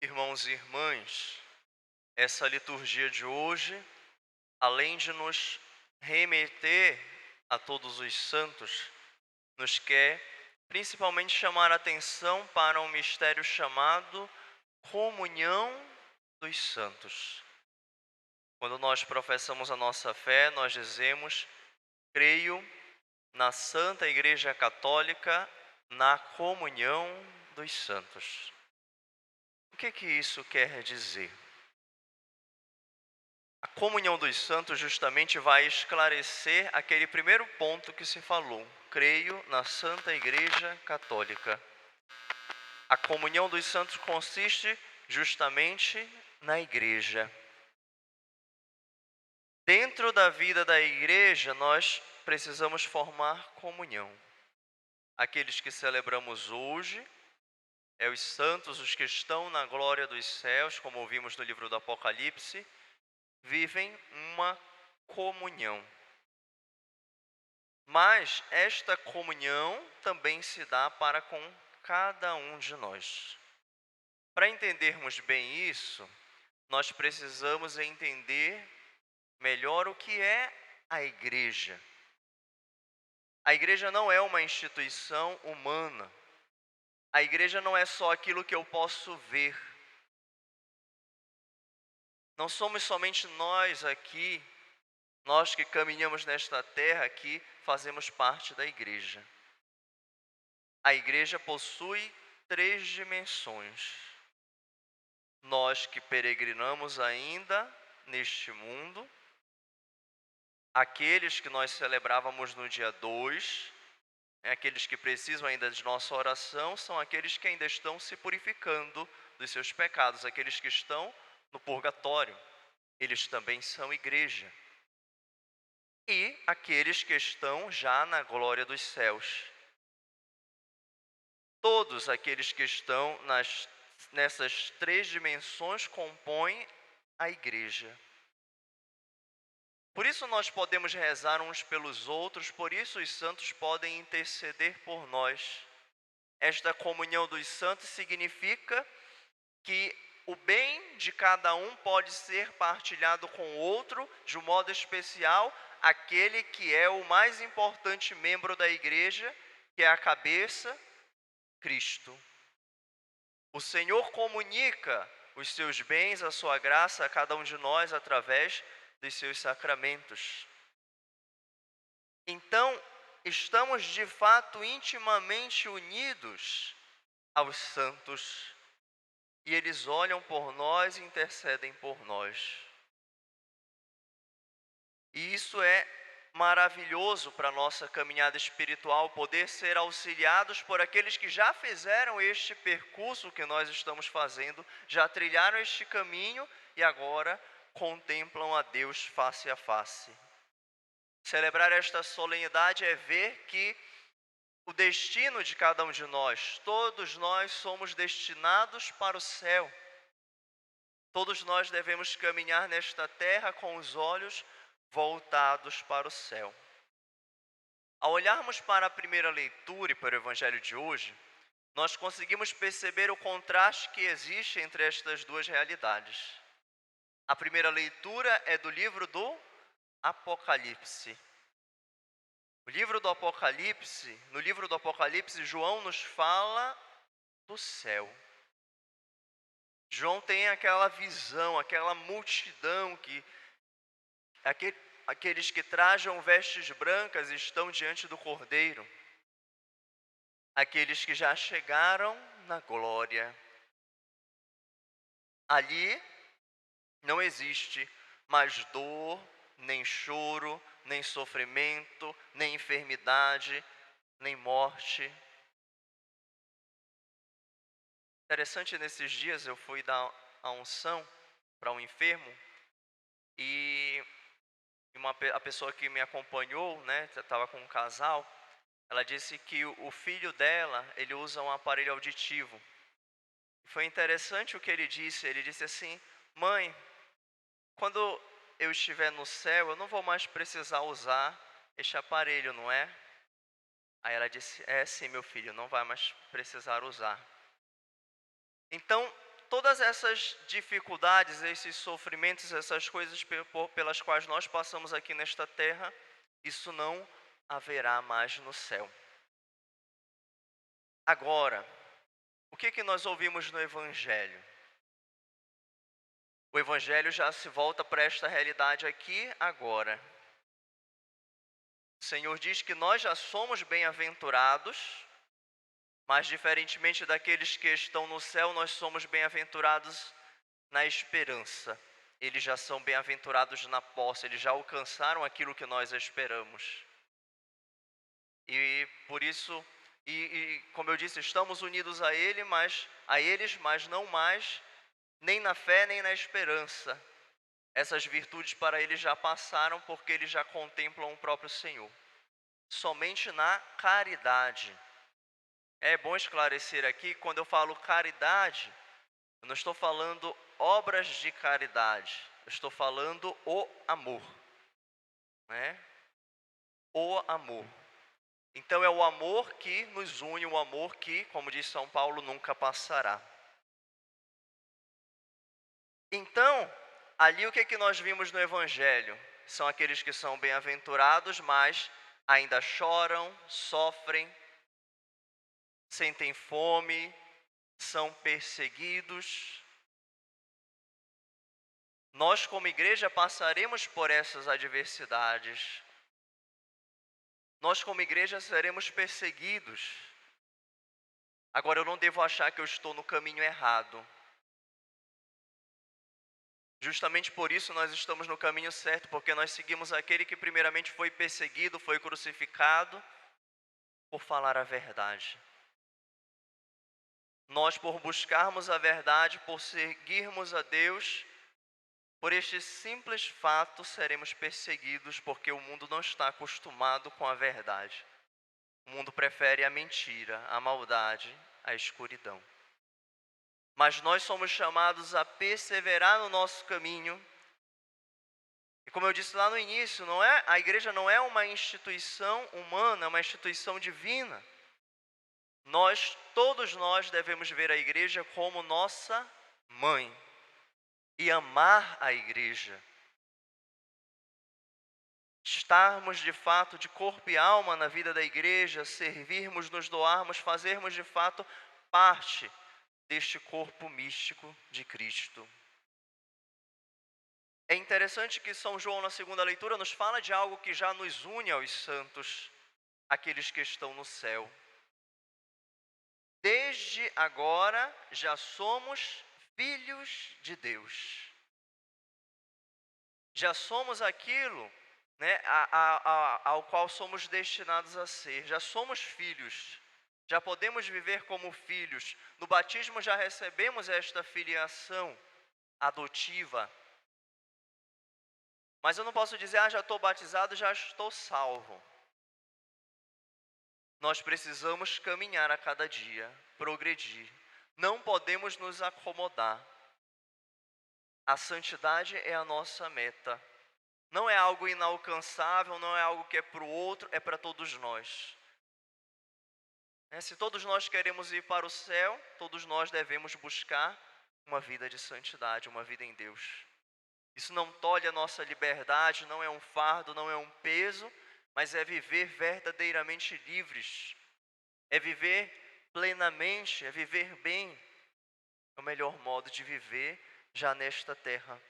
Irmãos e irmãs, essa liturgia de hoje, além de nos remeter a todos os santos, nos quer principalmente chamar a atenção para um mistério chamado comunhão dos santos. Quando nós professamos a nossa fé, nós dizemos: creio na Santa Igreja Católica, na comunhão dos santos. O que isso quer dizer? A comunhão dos santos justamente vai esclarecer aquele primeiro ponto que se falou. Creio na Santa Igreja Católica. A comunhão dos santos consiste justamente na igreja. Dentro da vida da igreja, nós precisamos formar comunhão. Aqueles que celebramos hoje, os santos, os que estão na glória dos céus, como ouvimos no livro do Apocalipse, vivem uma comunhão. Mas esta comunhão também se dá para com cada um de nós. Para entendermos bem isso, nós precisamos entender melhor o que é a igreja. A igreja não é uma instituição humana. A igreja não é só aquilo que eu posso ver. Não somos somente nós aqui, nós que caminhamos nesta terra, que fazemos parte da igreja. A igreja possui 3 dimensões. Nós que peregrinamos ainda neste mundo, aqueles que nós celebrávamos no dia 2, aqueles que precisam ainda de nossa oração, são aqueles que ainda estão se purificando dos seus pecados, aqueles que estão no purgatório, eles também são igreja. E aqueles que estão já na glória dos céus. Todos aqueles que estão nessas 3 dimensões compõem a igreja. Por isso nós podemos rezar uns pelos outros, por isso os santos podem interceder por nós. Esta comunhão dos santos significa que o bem de cada um pode ser partilhado com o outro, de um modo especial, aquele que é o mais importante membro da igreja, que é a cabeça, Cristo. O Senhor comunica os seus bens, a sua graça a cada um de nós através dos seus sacramentos. Então, estamos de fato intimamente unidos aos santos e eles olham por nós e intercedem por nós. E isso é maravilhoso para a nossa caminhada espiritual, poder ser auxiliados por aqueles que já fizeram este percurso que nós estamos fazendo, já trilharam este caminho e agora contemplam a Deus face a face. Celebrar esta solenidade é ver que o destino de cada um de nós, todos nós somos destinados para o céu. Todos nós devemos caminhar nesta terra com os olhos voltados para o céu. Ao olharmos para a primeira leitura e para o evangelho de hoje, nós conseguimos perceber o contraste que existe entre estas duas realidades. A primeira leitura é do livro do Apocalipse. No livro do Apocalipse, João nos fala do céu. João tem aquela visão, aquela multidão que aqueles que trajam vestes brancas estão diante do Cordeiro. Aqueles que já chegaram na glória. Ali não existe mais dor, nem choro, nem sofrimento, nem enfermidade, nem morte. Interessante, nesses dias eu fui dar a unção para um enfermo e a pessoa que me acompanhou, né, estava com um casal, ela disse que o filho dela, ele usa um aparelho auditivo. Foi interessante o que ele disse assim: mãe, quando eu estiver no céu, eu não vou mais precisar usar este aparelho, não é? Aí ela disse: é sim, meu filho, não vai mais precisar usar. Então, todas essas dificuldades, esses sofrimentos, essas coisas pelas quais nós passamos aqui nesta terra, isso não haverá mais no céu. Agora, o que que nós ouvimos no Evangelho? O Evangelho já se volta para esta realidade aqui, agora. O Senhor diz que nós já somos bem-aventurados, mas diferentemente daqueles que estão no céu, nós somos bem-aventurados na esperança. Eles já são bem-aventurados na posse, eles já alcançaram aquilo que nós esperamos. E por isso, como eu disse, estamos unidos a eles, mas não mais, nem na fé, nem na esperança. Essas virtudes para eles já passaram, porque eles já contemplam o próprio Senhor. Somente na caridade. É bom esclarecer aqui, quando eu falo caridade, eu não estou falando obras de caridade, eu estou falando o amor, né? O amor. Então é o amor que nos une, o amor que, como diz São Paulo, nunca passará. Então, ali o que é que nós vimos no Evangelho? São aqueles que são bem-aventurados, mas ainda choram, sofrem, sentem fome, são perseguidos. Nós, como igreja, passaremos por essas adversidades. Nós, como igreja, seremos perseguidos. Agora, eu não devo achar que eu estou no caminho errado. Justamente por isso nós estamos no caminho certo, porque nós seguimos aquele que primeiramente foi perseguido, foi crucificado, por falar a verdade. Nós, por buscarmos a verdade, por seguirmos a Deus, por este simples fato, seremos perseguidos, porque o mundo não está acostumado com a verdade. O mundo prefere a mentira, a maldade, a escuridão. Mas nós somos chamados a perseverar no nosso caminho. E como eu disse lá no início, a igreja não é uma instituição humana, é uma instituição divina. Todos nós devemos ver a igreja como nossa mãe e amar a igreja. Estarmos de fato de corpo e alma na vida da igreja, servirmos, nos doarmos, fazermos de fato parte deste corpo místico de Cristo. É interessante que São João, na segunda leitura, nos fala de algo que já nos une aos santos, aqueles que estão no céu. Desde agora já somos filhos de Deus. Já somos aquilo, né, ao qual somos destinados a ser. Já somos filhos. Já podemos viver como filhos. No batismo já recebemos esta filiação adotiva. Mas eu não posso dizer, já estou batizado, já estou salvo. Nós precisamos caminhar a cada dia, progredir. Não podemos nos acomodar. A santidade é a nossa meta. Não é algo inalcançável, não é algo que é para o outro, é para todos nós. Se todos nós queremos ir para o céu, todos nós devemos buscar uma vida de santidade, uma vida em Deus. Isso não tolhe a nossa liberdade, não é um fardo, não é um peso, mas é viver verdadeiramente livres. É viver plenamente, é viver bem. É o melhor modo de viver já nesta terra.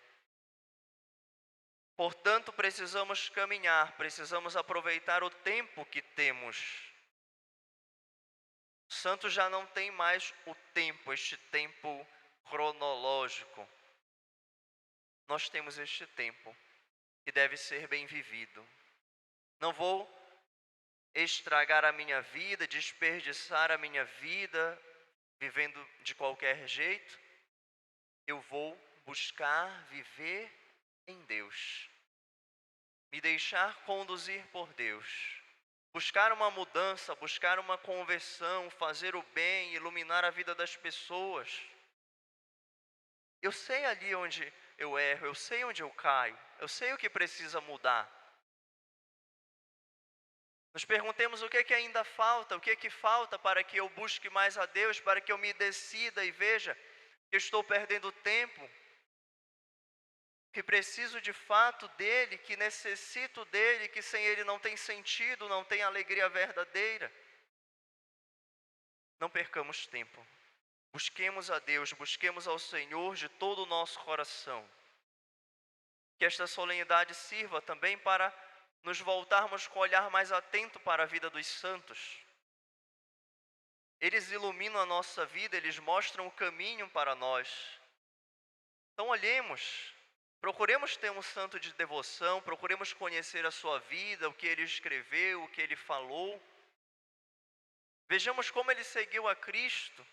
Portanto, precisamos caminhar, precisamos aproveitar o tempo que temos. O santo já não tem mais o tempo, este tempo cronológico. Nós temos este tempo que deve ser bem vivido. Não vou estragar a minha vida, desperdiçar a minha vida, vivendo de qualquer jeito. Eu vou buscar viver em Deus. Me deixar conduzir por Deus. Buscar uma mudança, buscar uma conversão, fazer o bem, iluminar a vida das pessoas. Eu sei ali onde eu erro, eu sei onde eu caio, eu sei o que precisa mudar. Nos perguntemos o que é que ainda falta, o que é que falta para que eu busque mais a Deus, para que eu me decida e veja, que estou perdendo tempo, que preciso de fato dele, que necessito dele, que sem ele não tem sentido, não tem alegria verdadeira. Não percamos tempo. Busquemos a Deus, busquemos ao Senhor de todo o nosso coração. Que esta solenidade sirva também para nos voltarmos com o olhar mais atento para a vida dos santos. Eles iluminam a nossa vida, eles mostram o caminho para nós. Então olhemos, procuremos ter um santo de devoção, procuremos conhecer a sua vida, o que ele escreveu, o que ele falou. Vejamos como ele seguiu a Cristo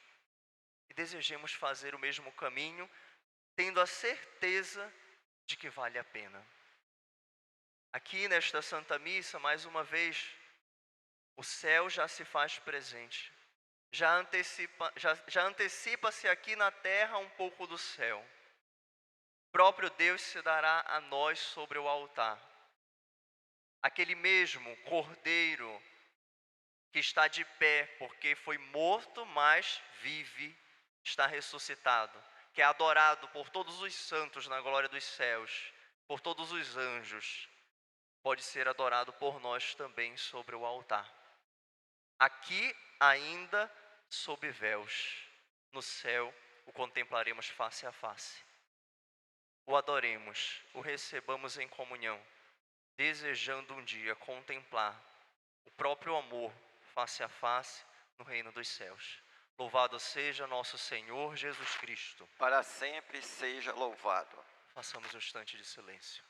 e desejemos fazer o mesmo caminho, tendo a certeza de que vale a pena. Aqui nesta Santa Missa, mais uma vez, o céu já se faz presente. Já antecipa-se aqui na terra um pouco do céu. O próprio Deus se dará a nós sobre o altar. Aquele mesmo Cordeiro que está de pé, porque foi morto, mas vive, está ressuscitado, que é adorado por todos os santos na glória dos céus, por todos os anjos, pode ser adorado por nós também sobre o altar. Aqui ainda sob véus, no céu o contemplaremos face a face. O adoremos, o recebamos em comunhão, desejando um dia contemplar o próprio amor face a face no reino dos céus. Louvado seja nosso Senhor Jesus Cristo. Para sempre seja louvado. Façamos um instante de silêncio.